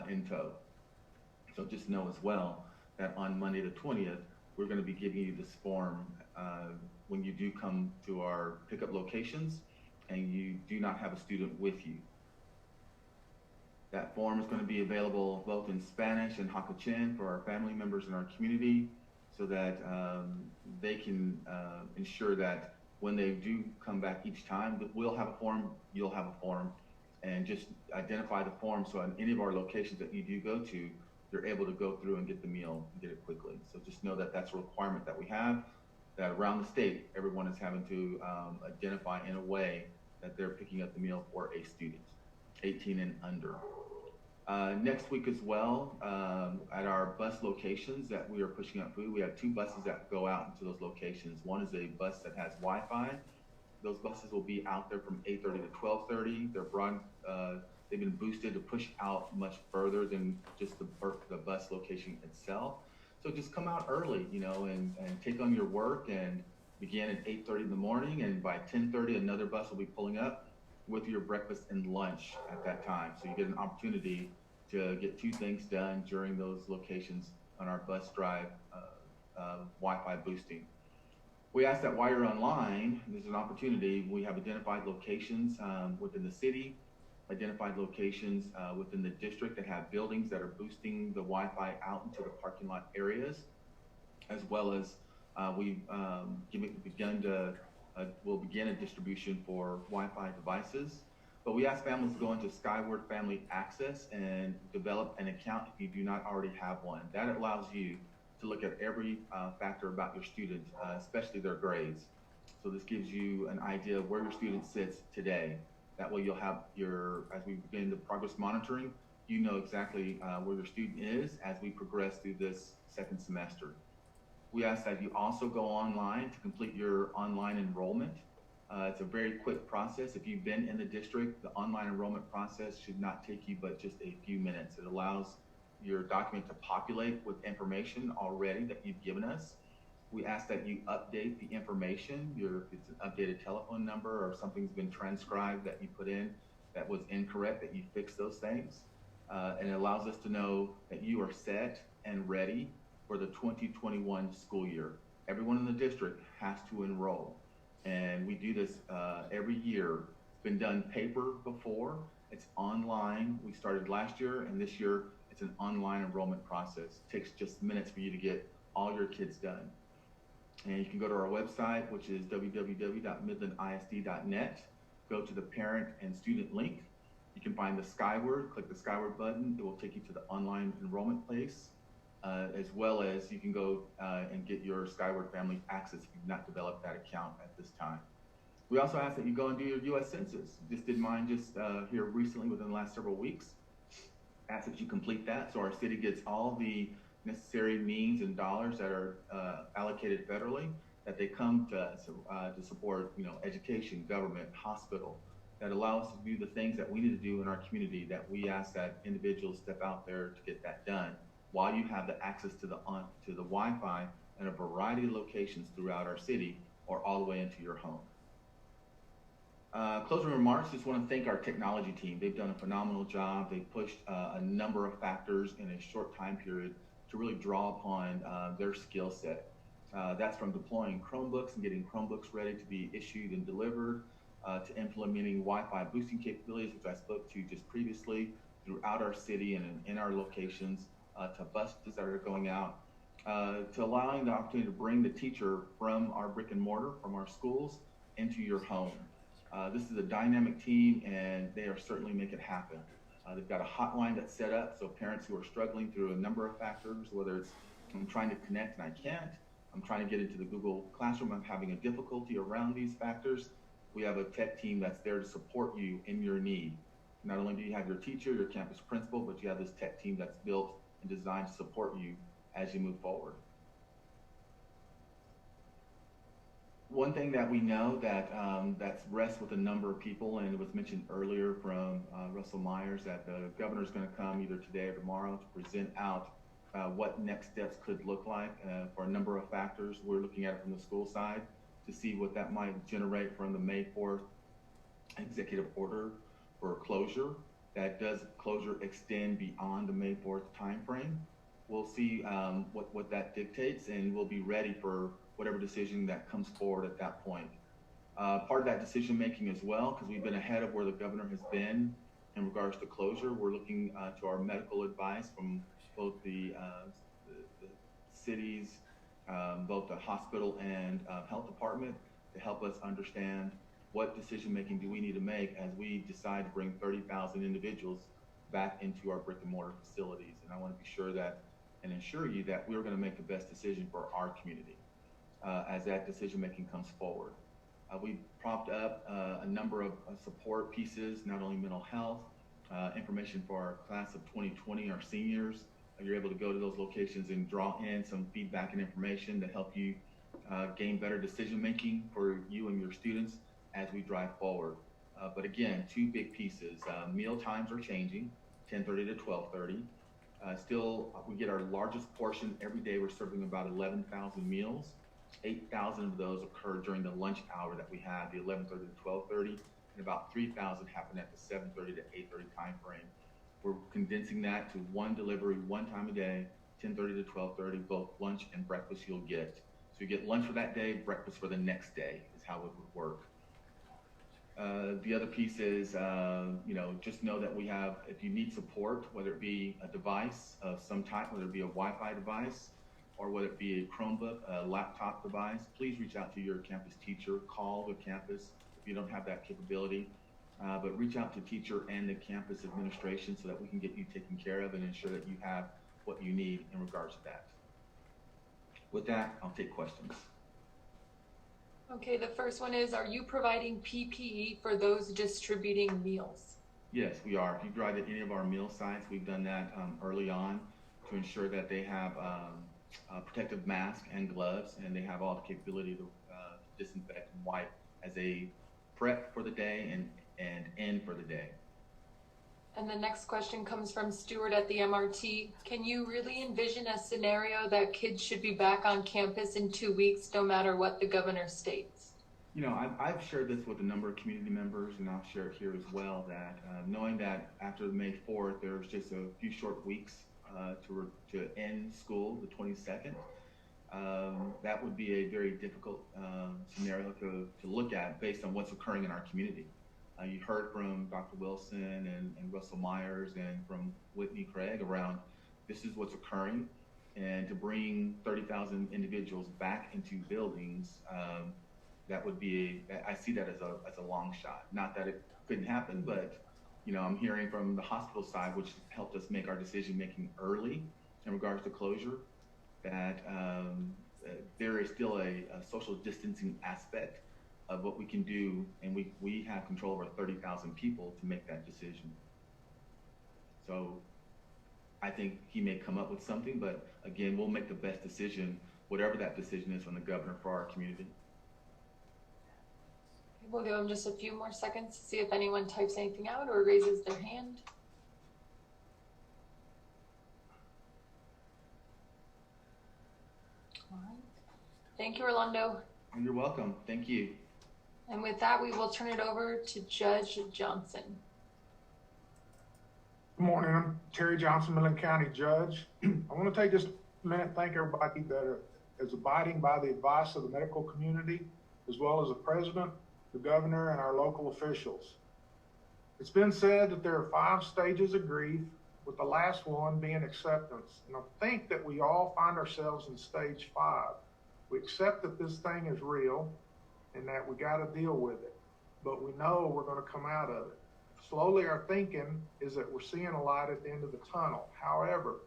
H: in tow. So just know as well that on Monday the 20th, we're going to be giving you this form when you do come to our pickup locations and you do not have a student with you. That form is going to be available both in Spanish and Hakachin for our family members in our community, so that they can ensure that when they do come back each time, we'll have a form, you'll have a form, and just identify the form so in any of our locations that you do go to, you're able to go through and get the meal and get it quickly. So just know that that's a requirement that we have, that around the state, everyone is having to identify in a way that they're picking up the meal for a student, 18 and under. Next week as well, at our bus locations that we are pushing out food, we have 2 buses that go out into those locations. One is a bus that has Wi-Fi. Those buses will be out there from 8:30 to 12:30. They've been boosted to push out much further than just the bus location itself. So just come out early, and take on your work, and begin at 8:30 in the morning, and by 10:30 another bus will be pulling up with your breakfast and lunch at that time. So you get an opportunity to get 2 things done during those locations on our bus drive Wi-Fi boosting. We ask that while you're online, there's an opportunity. We have identified locations within the city, identified locations within the district that have buildings that are boosting the Wi-Fi out into the parking lot areas, as well as we'll begin a distribution for Wi-Fi devices. But we ask families to go into Skyward Family Access and develop an account if you do not already have one. That allows you to look at every factor about your student, especially their grades. So this gives you an idea of where your student sits today. That way you'll have as we begin the progress monitoring, you know exactly where your student is as we progress through this second semester. We ask that you also go online to complete your online enrollment. It's a very quick process. If you've been in the district, the online enrollment process should not take you but just a few minutes. It allows your document to populate with information already that you've given us. We ask that you update the information, if it's an updated telephone number or something's been transcribed that you put in that was incorrect, that you fix those things. And it allows us to know that you are set and ready for the 2021 school year. Everyone in the district has to enroll. And we do this every year. It's been done paper before. It's online. We started last year, and this year it's an online enrollment process. It takes just minutes for you to get all your kids done. And you can go to our website, which is www.midlandisd.net. Go to the parent and student link. You can find the Skyward, click the Skyward button. It will take you to the online enrollment place. as well as you can go and get your Skyward Family Access if you've not developed that account at this time. We also ask that you go and do your U.S. Census. Just did mine here recently within the last several weeks. Ask that you complete that so our city gets all the necessary means and dollars that are allocated federally, that they come to us to support, education, government, hospital, that allow us to do the things that we need to do in our community, that we ask that individuals step out there to get that done while you have the access to the Wi-Fi in a variety of locations throughout our city or all the way into your home. Closing remarks, just want to thank our technology team. They've done a phenomenal job. They've pushed a number of factors in a short time period to really draw upon their skill set. That's from deploying Chromebooks and getting Chromebooks ready to be issued and delivered, to implementing Wi-Fi boosting capabilities, which I spoke to just previously, throughout our city and in our locations, to buses that are going out, to allowing the opportunity to bring the teacher from our brick and mortar, from our schools, into your home. This is a dynamic team, and they are certainly making it happen. They've got a hotline that's set up, so parents who are struggling through a number of factors, whether it's I'm trying to connect and I can't, I'm trying to get into the Google Classroom, I'm having a difficulty around these factors, we have a tech team that's there to support you in your need. Not only do you have your teacher, your campus principal, but you have this tech team that's built and designed to support you as you move forward. One thing that we know that that's rests with a number of people, and it was mentioned earlier from Russell Myers, that the governor's going to come either today or tomorrow to present out what next steps could look like for a number of factors. We're looking at it from the school side to see what that might generate from the May 4th executive order for closure. That does closure extend beyond the May 4th timeframe? We'll see what that dictates, and we'll be ready for whatever decision that comes forward at that point. Part of that decision making as well, because we've been ahead of where the governor has been in regards to closure, we're looking to our medical advice from both the cities, both the hospital and health department, to help us understand what decision making do we need to make as we decide to bring 30,000 individuals back into our brick and mortar facilities. And I want to be sure that and ensure you that we're going to make the best decision for our community as that decision making comes forward. We propped up a number of support pieces, not only mental health, information for our class of 2020, our seniors. You're able to go to those locations and draw in some feedback and information to help you gain better decision making for you and your students as we drive forward. But again, two big pieces. Meal times are changing, 10:30 to 12:30. Still, we get our largest portion every day. We're serving about 11,000 meals. 8,000 of those occur during the lunch hour that we have, the 11:30 to 12:30, and about 3,000 happen at the 7:30 to 8:30 time frame. We're condensing that to one delivery, one time a day, 10:30 to 12:30, both lunch and breakfast you'll get. So you get lunch for that day, breakfast for the next day is how it would work. The other piece is, just know that we have, if you need support, whether it be a device of some type, whether it be a Wi-Fi device, or whether it be a Chromebook, a laptop device, please reach out to your campus teacher, call the campus if you don't have that capability, but reach out to teacher and the campus administration so that we can get you taken care of and ensure that you have what you need in regards to that. With that, I'll take questions.
A: Okay, the first one is, are you providing PPE for those distributing meals?
H: Yes, we are. If you drive at any of our meal sites, we've done that early on to ensure that they have protective mask and gloves, and they have all the capability to disinfect and wipe as a prep for the day and end for the day.
A: And the next question comes from Stuart at the MRT. Can you really envision a scenario that kids should be back on campus in 2 weeks, no matter what the governor states?
H: I've shared this with a number of community members, and I'll share it here as well, that knowing that after May 4th, there's just a few short weeks to end school, the 22nd, that would be a very difficult scenario to look at based on what's occurring in our community. You heard from Dr. Wilson and Russell Myers and from Whitney Craig around this is what's occurring, and to bring 30,000 individuals back into buildings, that would be, I see that as a long shot. Not that it couldn't happen, but I'm hearing from the hospital side, which helped us make our decision making early in regards to closure, that there is still a social distancing aspect of what we can do, and we have control over 30,000 people to make that decision. So I think he may come up with something, but again, we'll make the best decision, whatever that decision is from the governor for our community.
A: We'll give them just a few more seconds to see if anyone types anything out or raises their hand. All right. Thank you, Orlando.
H: You're welcome. Thank you.
A: And with that, we will turn it over to Judge Johnson.
I: Good morning. I'm Terry Johnson, Midland County Judge. I want to take just a minute and thank everybody that is abiding by the advice of the medical community, as well as the president, the governor, and our local officials. It's been said that there are 5 stages of grief, with the last one being acceptance. And I think that we all find ourselves in stage 5. We accept that this thing is real and that we got to deal with it, but we know we're going to come out of it. Slowly, our thinking is that we're seeing a light at the end of the tunnel. However,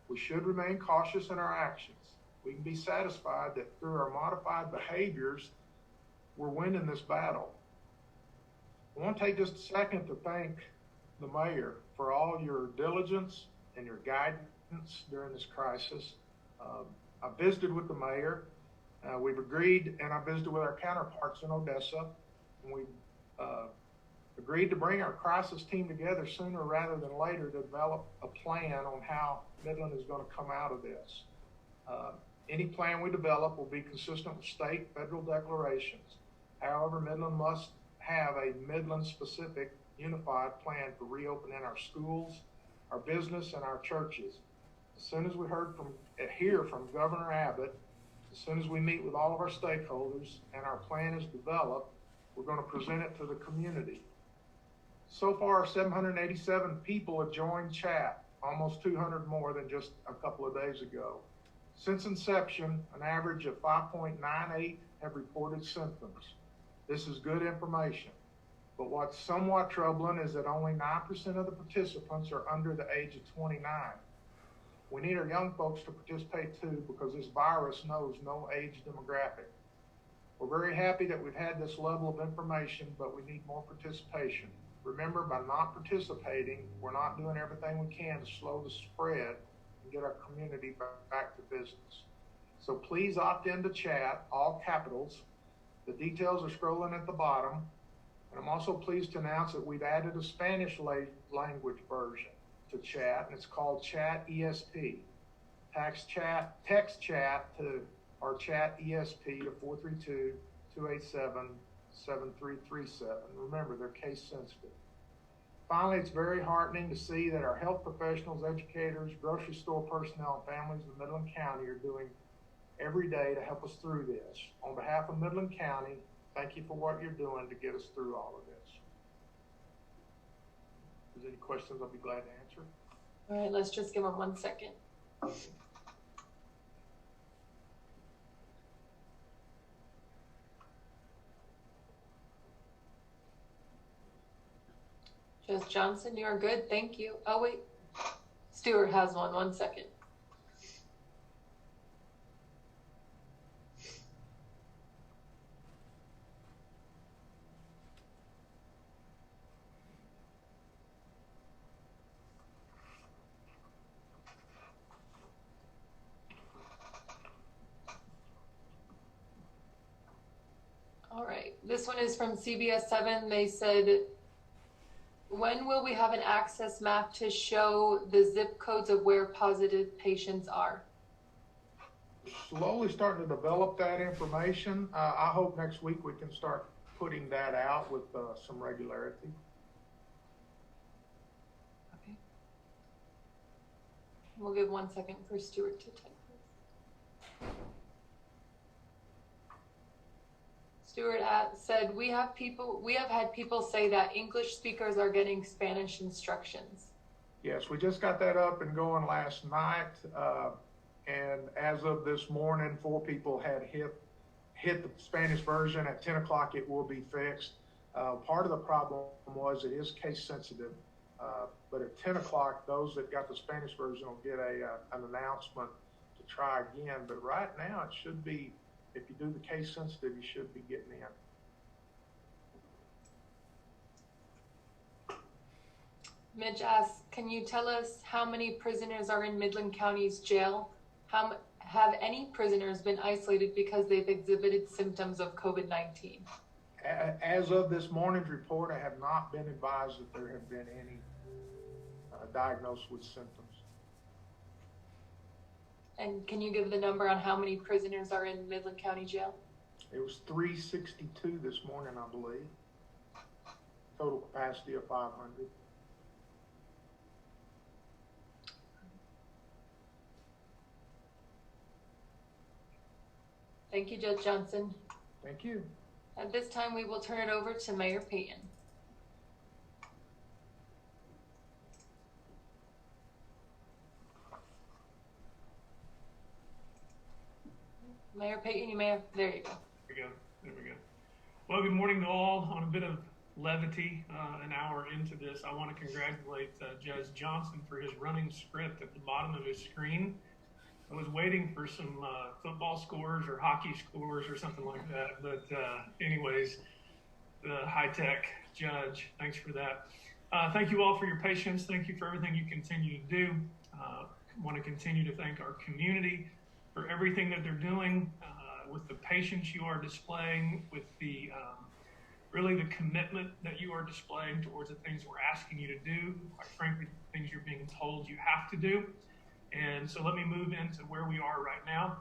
I: we should remain cautious in our actions. We can be satisfied that through our modified behaviors, we're winning this battle. I want to take just a second to thank the mayor for all your diligence and your guidance during this crisis. I visited with the mayor. We've agreed, and I visited with our counterparts in Odessa, and we agreed to bring our crisis team together sooner rather than later to develop a plan on how Midland is going to come out of this. Any plan we develop will be consistent with state, federal declarations. However, Midland must have a Midland-specific unified plan for reopening our schools, our business, and our churches. As soon as we hear from Governor Abbott, as soon as we meet with all of our stakeholders and our plan is developed, we're going to present it to the community. So far, 787 people have joined chat, almost 200 more than just a couple of days ago. Since inception, an average of 5.98 have reported symptoms. This is good information, but what's somewhat troubling is that only 9% of the participants are under the age of 29. We need our young folks to participate too, because this virus knows no age demographic. We're very happy that we've had this level of information, but we need more participation. Remember, by not participating, we're not doing everything we can to slow the spread and get our community back to business. So please opt into chat, all capitals. The details are scrolling at the bottom. And I'm also pleased to announce that we've added a Spanish language version to chat, and it's called Chat ESP. Text chat to our Chat ESP to 432-287-7337. Remember, they're case sensitive. Finally, it's very heartening to see that our health professionals, educators, grocery store personnel, and families in Midland County are doing every day to help us through this. On behalf of Midland County, thank you for what you're doing to get us through all of this. If there's any questions, I'll be glad to answer.
A: All right, let's just give them 1 second. Judge Johnson, you are good. Thank you. Oh, wait. Stewart has one. 1 second. All right. This one is from CBS 7. They said, when will we have an access map to show the zip codes of where positive patients are?
I: Slowly starting to develop that information. I hope next week we can start putting that out with some regularity.
A: Okay. We'll give 1 second for Stuart to type this. Stuart said, we have had people say that English speakers are getting Spanish instructions.
I: Yes, we just got that up and going last night. And as of this morning, 4 people had hit the Spanish version. At 10 o'clock, it will be fixed. Part of the problem was it is case sensitive. But at 10 o'clock, those that got the Spanish version will get an announcement to try again. But right now, it should be, if you do the case sensitive, you should be getting in.
A: Mitch asks, can you tell us how many prisoners are in Midland County's jail? Have any prisoners been isolated because they've exhibited symptoms of COVID-19?
I: As of this morning's report, I have not been advised that there have been any diagnosed with symptoms.
A: And can you give the number on how many prisoners are in Midland County Jail?
I: It was 362 this morning, I believe. Total capacity of 500.
A: Thank you, Judge Johnson.
I: Thank you.
A: At this time, we will turn it over to Mayor Payton. Mayor Payton, you may have, there you go.
J: There we go. Well, good morning to all. On a bit of levity, an hour into this, I want to congratulate Judge Johnson for his running script at the bottom of his screen. I was waiting for some football scores or hockey scores or something like that. But anyways, the high-tech judge, thanks for that. Thank you all for your patience. Thank you for everything you continue to do. I want to continue to thank our community for everything that they're doing, with the patience you are displaying, with the really the commitment that you are displaying towards the things we're asking you to do, quite frankly, the things you're being told you have to do. And so let me move into where we are right now.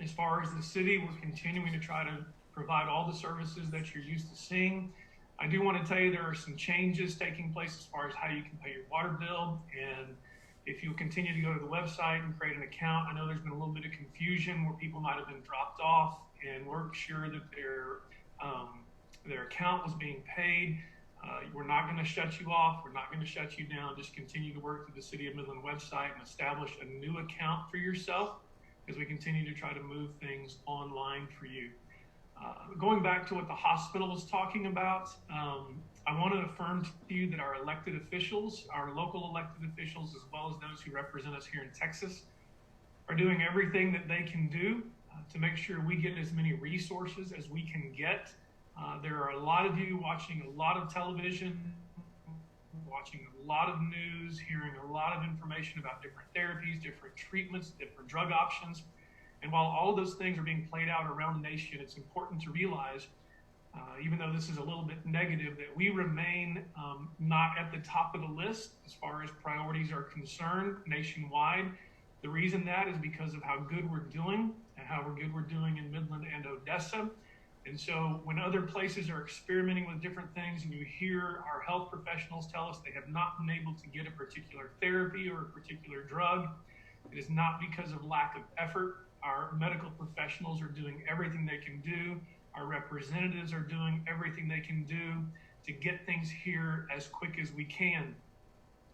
J: As far as the city, we're continuing to try to provide all the services that you're used to seeing. I do want to tell you there are some changes taking place as far as how you can pay your water bill. And if you'll continue to go to the website and create an account, I know there's been a little bit of confusion where people might have been dropped off, and we're sure that their account was being paid. We're not going to shut you off. We're not going to shut you down. Just continue to work through the City of Midland website and establish a new account for yourself as we continue to try to move things online for you. Going back to what the hospital was talking about, I want to affirm to you that our elected officials, our local elected officials, as well as those who represent us here in Texas, are doing everything that they can do to make sure we get as many resources as we can get. There are a lot of you watching a lot of television, watching a lot of news, hearing a lot of information about different therapies, different treatments, different drug options. And while all of those things are being played out around the nation, it's important to realize, even though this is a little bit negative, that we remain not at the top of the list as far as priorities are concerned nationwide. The reason that is because of how good we're doing and how good we're doing in Midland and Odessa. And so when other places are experimenting with different things and you hear our health professionals tell us they have not been able to get a particular therapy or a particular drug, it is not because of lack of effort. Our medical professionals are doing everything they can do. Our representatives are doing everything they can do to get things here as quick as we can.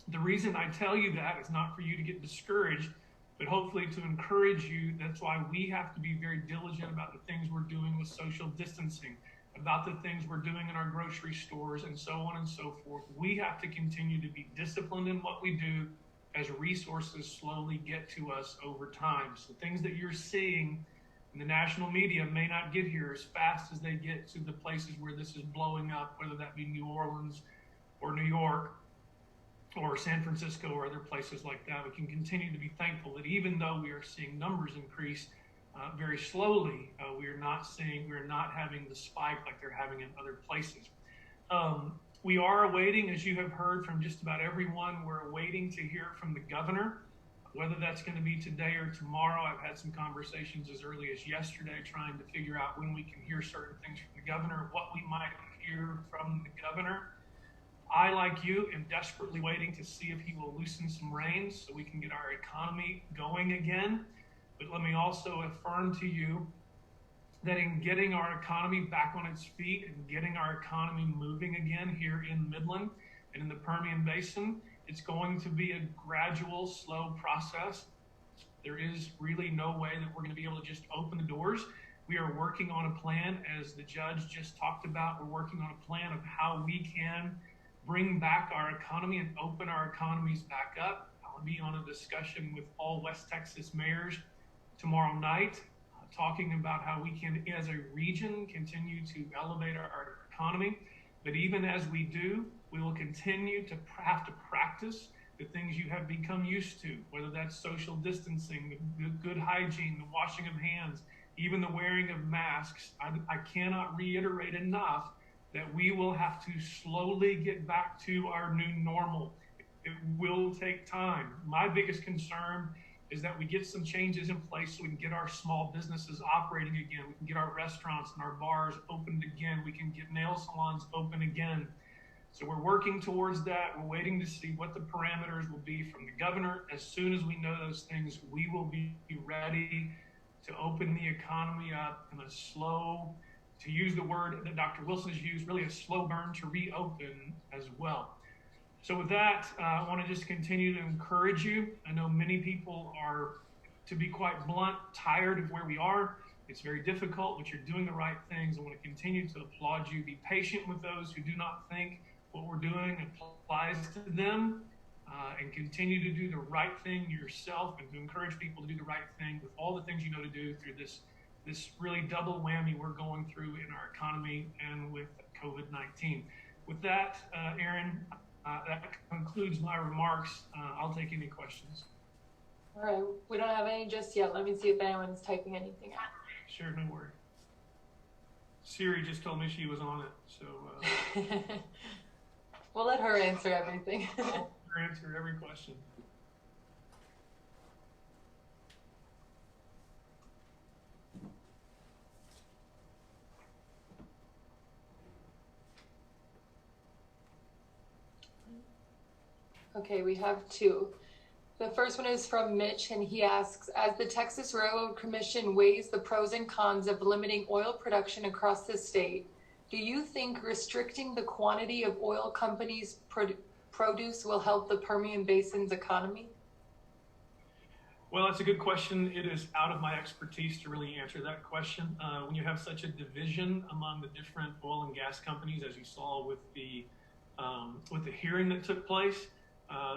J: The reason I tell you that is not for you to get discouraged, but hopefully to encourage you. That's why we have to be very diligent about the things we're doing with social distancing, about the things we're doing in our grocery stores, and so on and so forth. We have to continue to be disciplined in what we do as resources slowly get to us over time. So things that you're seeing in the national media may not get here as fast as they get to the places where this is blowing up, whether that be New Orleans or New York or San Francisco or other places like that. We can continue to be thankful that even though we are seeing numbers increase very slowly, we're not having the spike like they're having in other places. We are awaiting, as you have heard from just about everyone, we're waiting to hear from the governor, whether that's going to be today or tomorrow. I've had some conversations as early as yesterday trying to figure out when we can hear certain things from the governor, what we might hear from the governor. I, like you, am desperately waiting to see if he will loosen some reins so we can get our economy going again. But let me also affirm to you that in getting our economy back on its feet and getting our economy moving again here in Midland and in the Permian Basin, it's going to be a gradual, slow process. There is really no way that we're going to be able to just open the doors. We are working on a plan, as the judge just talked about. We're working on a plan of how we can bring back our economy and open our economies back up. I'll be on a discussion with all West Texas mayors tomorrow night, talking about how we can, as a region, continue to elevate our economy. But even as we do, we will continue to have to practice the things you have become used to, whether that's social distancing, the good hygiene, the washing of hands, even the wearing of masks. I cannot reiterate enough that we will have to slowly get back to our new normal. It will take time. My biggest concern is that we get some changes in place so we can get our small businesses operating again. We can get our restaurants and our bars opened again. We can get nail salons open again. So we're working towards that. We're waiting to see what the parameters will be from the governor. As soon as we know those things, we will be ready to open the economy up in a slow, to use the word that Dr. Wilson has used, really a slow burn to reopen as well. So with that, I want to just continue to encourage you. I know many people are, to be quite blunt, tired of where we are. It's very difficult, but you're doing the right things. I want to continue to applaud you. Be patient with those who do not think what we're doing applies to them, and continue to do the right thing yourself and to encourage people to do the right thing with all the things you know to do through this really double whammy we're going through in our economy and with COVID-19. With that, Aaron, that concludes my remarks. I'll take any questions.
A: All right, we don't have any just yet. Let me see if anyone's typing anything out.
J: Sure, no worry. Siri just told me she was on it, so.
A: We'll let her answer everything.
J: I'll let her answer every question.
A: Okay, we have two. The first one is from Mitch, and he asks, as the Texas Railroad Commission weighs the pros and cons of limiting oil production across the state, do you think restricting the quantity of oil companies' produce will help the Permian Basin's economy?
J: Well, that's a good question. It is out of my expertise to really answer that question. When you have such a division among the different oil and gas companies, as you saw with the hearing that took place,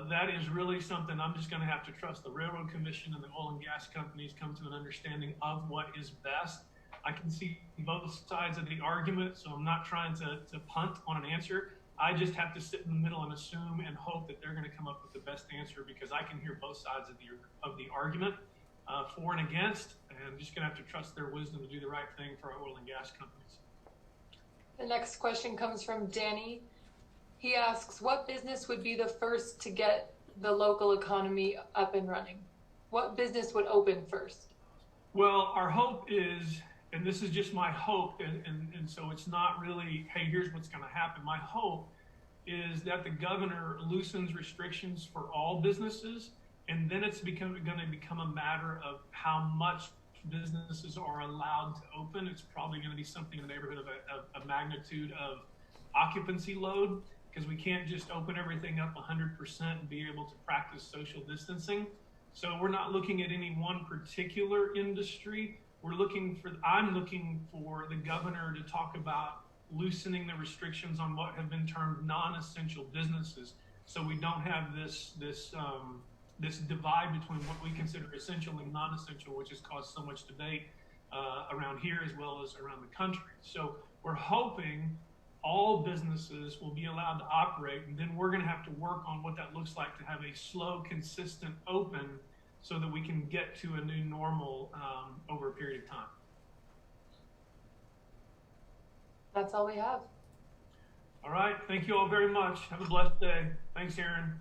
J: that is really something I'm just going to have to trust the Railroad Commission and the oil and gas companies come to an understanding of what is best. I can see both sides of the argument, so I'm not trying to punt on an answer. I just have to sit in the middle and assume and hope that they're going to come up with the best answer, because I can hear both sides of the argument for and against, and I'm just going to have to trust their wisdom to do the right thing for our oil and gas companies.
A: The next question comes from Danny. He asks, what business would be the first to get the local economy up and running? What business would open first?
J: Well, our hope is, and this is just my hope, and so it's not really, hey, here's what's going to happen. My hope is that the governor loosens restrictions for all businesses, and then it's going to become a matter of how much businesses are allowed to open. It's probably going to be something in the neighborhood of a magnitude of occupancy load, because we can't just open everything up 100% and be able to practice social distancing. So we're not looking at any one particular industry. I'm looking for the governor to talk about loosening the restrictions on what have been termed non-essential businesses, so we don't have this divide between what we consider essential and non-essential, which has caused so much debate around here as well as around the country. So we're hoping all businesses will be allowed to operate, and then we're going to have to work on what that looks like to have a slow, consistent open so that we can get to a new normal over a period of time.
A: That's all we have.
J: All right. Thank you all very much. Have a blessed day. Thanks, Aaron.